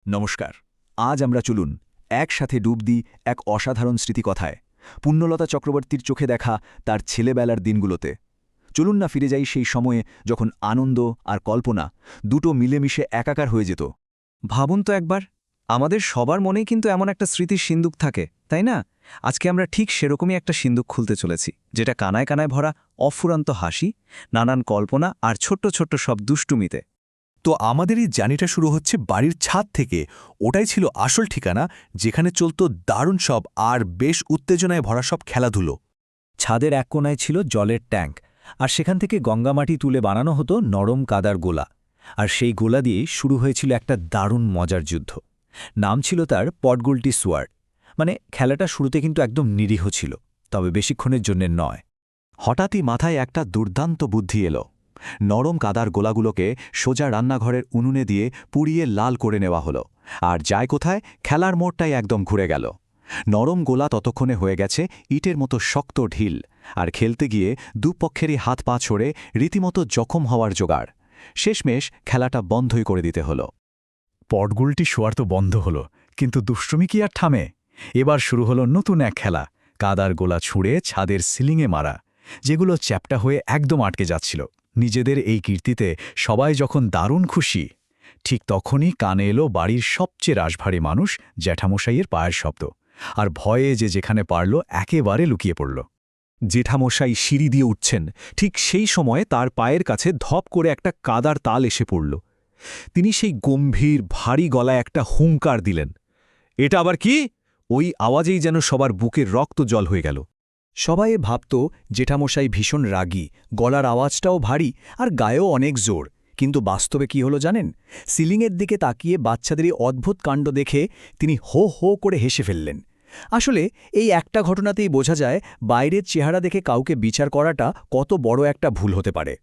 নমস্কার। আজ আমরা চলুন একসাথে ডুব দিই এক অসাধারণ স্মৃতিকথায়, পুণ্যলতা চক্রবর্তীর চোখে দেখা তার ছেলেবেলার দিনগুলোতে। চলুন না ফিরে যাই সেই সময়ে যখন আনন্দ আর কল্পনা দুটো মিলেমিশে একাকার হয়ে যেত। ভাবুন তো একবার, আমাদের সবার মনেই কিন্তু এমন একটা স্মৃতির সিন্দুক থাকে, তাই না? আজকে আমরা ঠিক সেরকমই একটা সিন্দুক খুলতে চলেছি, যেটা কানায় কানায় ভরা অফুরন্ত হাসি, নানান কল্পনা আর ছোট্ট ছোট্ট সব দুষ্টুমিতে। তো আমাদের এই জার্নিটা শুরু হচ্ছে বাড়ির ছাদ থেকে। ওটাই ছিল আসল ঠিকানা, যেখানে চলত দারুণ সব আর বেশ উত্তেজনায় ভরা সব খেলাধুলো। ছাদের এক কোণায় ছিল জলের ট্যাঙ্ক, আর সেখান থেকে গঙ্গামাটি তুলে বানানো হতো নরম কাদার গোলা। আর সেই গোলা দিয়েই শুরু হয়েছিল একটা দারুণ মজার যুদ্ধ। নাম ছিল তার পটগুলটি সোয়ার্ড। মানে খেলাটা শুরুতে কিন্তু একদম নিরীহ ছিল, তবে বেশিক্ষণের জন্যে নয়। হঠাৎই মাথায় একটা দুর্দান্ত বুদ্ধি এলো। নরম কাদার গোলাগুলোকে সোজা রান্নাঘরের উনুনে দিয়ে পুড়িয়ে লাল করে নেওয়া হলো। আর যায় কোথায়, খেলার মোড়টাই একদম ঘুরে গেল। নরম গোলা ততক্ষণে হয়ে গেছে ইটের মতো শক্ত ঢিল, আর খেলতে গিয়ে দুপক্ষেরই হাত পা ছড়ে রীতিমতো জখম হওয়ার জোগাড়। শেষমেশ খেলাটা বন্ধই করে দিতে হলো। পটগুলটি শোয়ার তো বন্ধ হলো, কিন্তু দুষ্টুমি কি আর থামে? এবার শুরু হলো নতুন এক খেলা, কাদার গোলা ছুঁড়ে ছাদের সিলিংয়ে মারা, যেগুলো চ্যাপ্টা হয়ে একদম আটকে যাচ্ছিল। নিজেদের এই কীর্তিতে সবাই যখন দারুণ খুশি, ঠিক তখনই কানে এলো বাড়ির সবচেয়ে রাশভারী মানুষ জ্যাঠামশাইয়ের পায়ের শব্দ। আর ভয়ে যে যেখানে পারল একেবারে লুকিয়ে পড়ল। জেঠামশাই সিঁড়ি দিয়ে উঠছেন, ঠিক সেই সময়ে তার পায়ের কাছে ধপ করে একটা কাদার তাল এসে পড়ল। তিনি সেই গম্ভীর ভারী গলায় একটা হুঙ্কার দিলেন। এটা আবার কি? ওই আওয়াজেই যেন সবার বুকের রক্ত জল হয়ে গেল। সবাই ভাবত জেঠামশাই ভীষণ রাগী, গলার আওয়াজটাও ভারী আর গায়েও অনেক জোর। কিন্তু বাস্তবে কি হলো জানেন? সিলিংয়ের দিকে তাকিয়ে বাচ্চাদেরই অদ্ভুত কাণ্ড দেখে তিনি হো হো করে হেসে ফেললেন। আসলে এই একটা ঘটনাতেই বোঝা যায় বাইরের চেহারা দেখে কাউকে বিচার করাটা কত বড় একটা ভুল হতে পারে।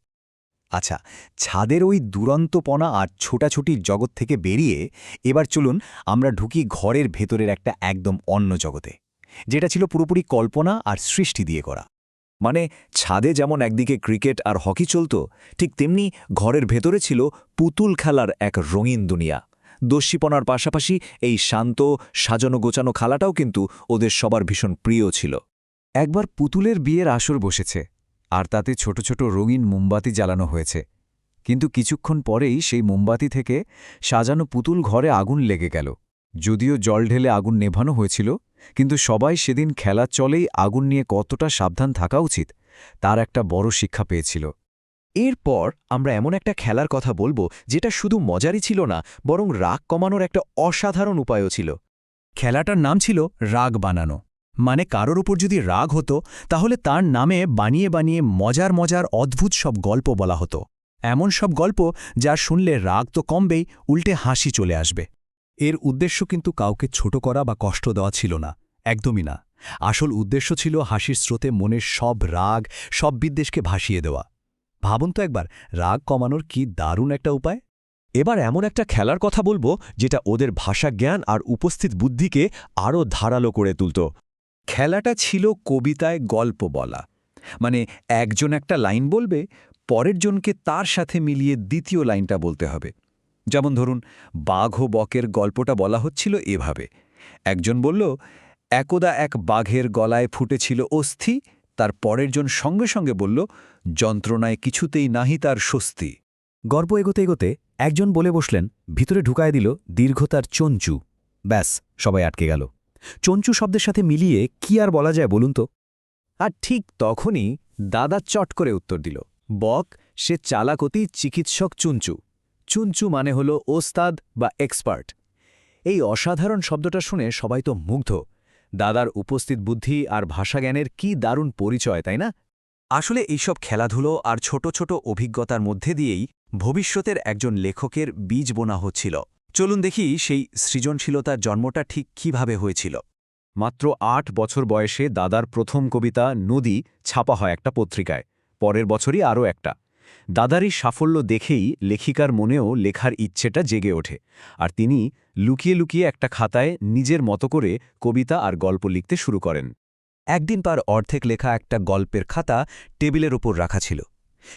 আচ্ছা, ছাদের ওই দুরন্তপনা আর ছোটাছুটির জগৎ থেকে বেরিয়ে এবার চলুন আমরা ঢুকি ঘরের ভেতরের একটা একদম অন্য জগতে, যেটা ছিল পুরোপুরি কল্পনা আর সৃষ্টি দিয়ে করা। মানে ছাদে যেমন একদিকে ক্রিকেট আর হকি চলত, ঠিক তেমনি ঘরের ভেতরে ছিল পুতুল খেলার এক রঙিন দুনিয়া। দস্যিপনার পাশাপাশি এই শান্ত সাজানো গোছানো খেলাটাও কিন্তু ওদের সবার ভীষণ প্রিয় ছিল। একবার পুতুলের বিয়ের আসর বসেছে, আর তাতে ছোট ছোট রঙিন মোমবাতি জ্বালানো হয়েছে। কিন্তু কিছুক্ষণ পরেই সেই মোমবাতি থেকে সাজানো পুতুল ঘরে আগুন লেগে গেল। যদিও জল ঢেলে আগুন নেভানো হয়েছিল, কিন্তু সবাই সেদিন খেলা চলেই আগুন নিয়ে কতটা সাবধান থাকা উচিত তার একটা বড় শিক্ষা পেয়েছিল। এরপর আমরা এমন একটা খেলার কথা বলবো, যেটা শুধু মজারই ছিল না, বরং রাগ কমানোর একটা অসাধারণ উপায়ও ছিল। খেলাটার নাম ছিল রাগ বানানো। মানে কারোর উপর যদি রাগ হতো, তাহলে তার নামে বানিয়ে বানিয়ে মজার মজার অদ্ভুত সব গল্প বলা হতো। এমন সব গল্প যা শুনলে রাগ তো কমবেই, উল্টে হাসি চলে আসবে। এর উদ্দেশ্য কিন্তু কাউকে ছোট করা বা কষ্ট দেওয়া ছিল না, একদমই না। আসল উদ্দেশ্য ছিল হাসির স্রোতে মনের সব রাগ, সব বিদ্বেষকে ভাসিয়ে দেওয়া। ভাবুন তো একবার, রাগ কমানোর কি দারুণ একটা উপায়। এবার এমন একটা খেলার কথা বলবো, যেটা ওদের ভাষা জ্ঞান আর উপস্থিত বুদ্ধিকে আরও ধারালো করে তুলত। খেলাটা ছিল কবিতায় গল্প বলা। মানে একজন একটা লাইন বলবে, পরের জনকে তার সাথে মিলিয়ে দ্বিতীয় লাইনটা বলতে হবে। যেমন ধরুন, বাঘ ও বকের গল্পটা বলা হচ্ছিল এভাবে। একজন বলল, একদা এক বাঘের গলায় ফুটেছিল অস্থি। তার পরের জন সঙ্গে সঙ্গে বলল, যন্ত্রণায় কিছুতেই নাহি তার স্বস্তি। গল্প এগোতে এগোতে একজন বলে বসলেন, ভিতরে ঢুকায় দিল দীর্ঘতার চঞ্চু। ব্যাস, সবাই আটকে গেল। চঞ্চু শব্দের সাথে মিলিয়ে কি আর বলা যায় বলুন তো? আর ঠিক তখনই দাদা চট করে উত্তর দিল, বক সে চালাকতি চিকিৎসক চুঞ্চু। চুঞ্চু মানে হল ওস্তাদ বা এক্সপার্ট। এই অসাধারণ শব্দটা শুনে সবাই তো মুগ্ধ। দাদার উপস্থিত বুদ্ধি আর ভাষাজ্ঞানের কি দারুণ পরিচয়, তাই না? আসলে এইসব খেলাধুলো আর ছোট ছোট অভিজ্ঞতার মধ্যে দিয়েই ভবিষ্যতের একজন লেখকের বীজ বোনা হচ্ছিল। চলুন দেখি সেই সৃজনশীলতার জন্মটা ঠিক কিভাবে হয়েছিল। মাত্র ৮ বছর বয়সে দাদার প্রথম কবিতা নদী ছাপা হয় একটা পত্রিকায়। পরের বছরই আরও একটা। দাদারই সাফল্য দেখেই লেখিকার মনেও লেখার ইচ্ছেটা জেগে ওঠে, আর তিনি লুকিয়ে লুকিয়ে একটা খাতায় নিজের মতো করে কবিতা আর গল্প লিখতে শুরু করেন। একদিন তার অর্ধেক লেখা একটা গল্পের খাতা টেবিলের ওপর রাখা ছিল।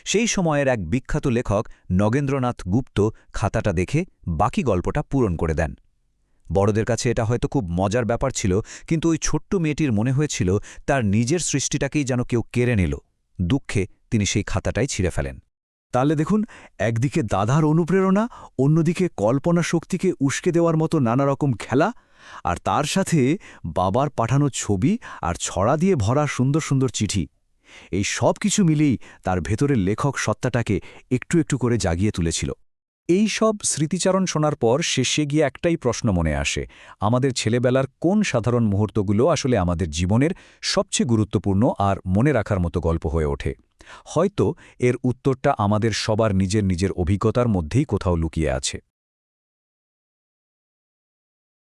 সেই সময়ের এক বিখ্যাত লেখক নগেন্দ্রনাথ গুপ্ত খাতাটা দেখে বাকি গল্পটা পূরণ করে দেন। বড়দের কাছে এটা হয়তো খুব মজার ব্যাপার ছিল, কিন্তু ওই ছোট্ট মেয়েটির মনে হয়েছিল তার নিজের সৃষ্টিটাকেই যেন কেউ কেড়ে নিল। দুঃখে তিনি সেই খাতাটাই ছিঁড়ে ফেলেন। তাহলে দেখুন, একদিকে দাদার অনুপ্রেরণা, অন্যদিকে কল্পনা শক্তিকে উস্কে দেওয়ার মতো নানা রকম খেলা, আর তার সাথে বাবার পাঠানো ছবি আর ছড়া দিয়ে ভরা সুন্দর সুন্দর চিঠি। এই সব কিছু মিলেই তার ভেতরের লেখক সত্তাটাকে একটু একটু করে জাগিয়ে তুলেছিল। এই সব স্মৃতিচারণ শোনার পর শেষে গিয়ে একটাই প্রশ্ন মনে আসে, আমাদের ছেলেবেলার কোন সাধারণ মুহূর্তগুলো আসলে আমাদের জীবনের সবচেয়ে গুরুত্বপূর্ণ আর মনে রাখার মতো গল্প হয়ে ওঠে? হয়তো এর উত্তরটা আমাদের সবার নিজের নিজের অভিজ্ঞতার মধ্যেই কোথাও লুকিয়ে আছে।